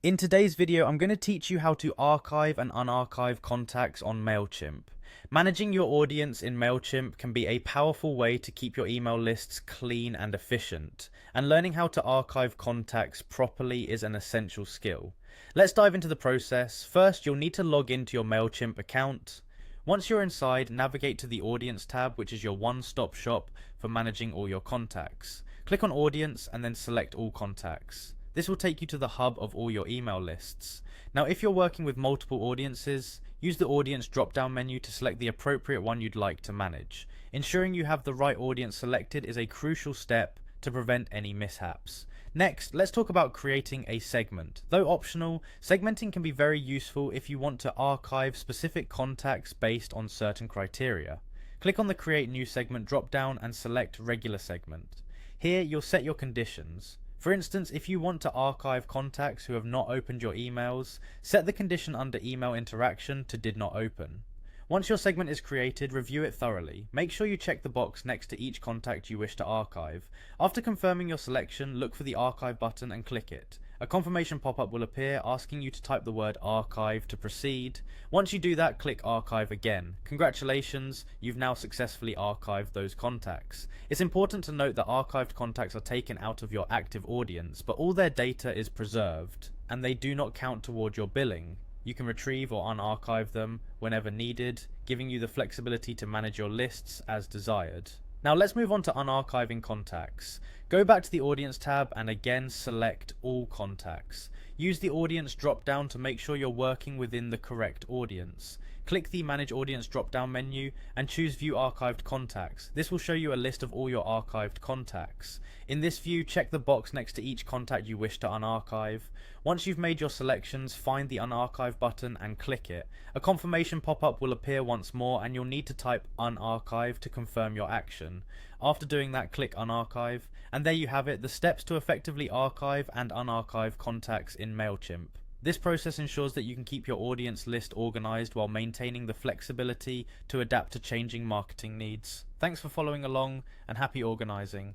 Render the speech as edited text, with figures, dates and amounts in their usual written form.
In today's video, I'm going to teach you how to archive and unarchive contacts on Mailchimp. Managing your audience in Mailchimp can be a powerful way to keep your email lists clean and efficient, and learning how to archive contacts properly is an essential skill. Let's dive into the process. First, you'll need to log into your Mailchimp account. Once you're inside, navigate to the Audience tab, which is your one-stop shop for managing all your contacts. Click on Audience and then select All Contacts. This will take you to the hub of all your email lists. Now, if you're working with multiple audiences, use the Audience drop-down menu to select the appropriate one you'd like to manage. Ensuring you have the right audience selected is a crucial step to prevent any mishaps. Next, let's talk about creating a segment. Though optional, segmenting can be very useful if you want to archive specific contacts based on certain criteria. Click on the Create New Segment drop-down and select Regular Segment. Here, you'll set your conditions. For instance, if you want to archive contacts who have not opened your emails, set the condition under Email Interaction to Did Not Open. Once your segment is created, review it thoroughly. Make sure you check the box next to each contact you wish to archive. After confirming your selection, look for the Archive button and click it. A confirmation pop-up will appear asking you to type the word archive to proceed. Once you do that, click archive again. Congratulations, you've now successfully archived those contacts. It's important to note that archived contacts are taken out of your active audience, but all their data is preserved, and they do not count toward your billing. You can retrieve or unarchive them whenever needed, giving you the flexibility to manage your lists as desired. Now let's move on to unarchiving contacts. Go back to the Audience tab and again select All Contacts. Use the Audience drop-down to make sure you're working within the correct audience. Click the Manage Audience drop-down menu and choose View Archived Contacts. This will show you a list of all your archived contacts. In this view, check the box next to each contact you wish to unarchive. Once you've made your selections, find the Unarchive button and click it. A confirmation pop-up will appear once more and you'll need to type Unarchive to confirm your action. After doing that, click Unarchive, and there you have it, the steps to effectively archive and unarchive contacts in Mailchimp. This process ensures that you can keep your audience list organized while maintaining the flexibility to adapt to changing marketing needs. Thanks for following along and happy organizing.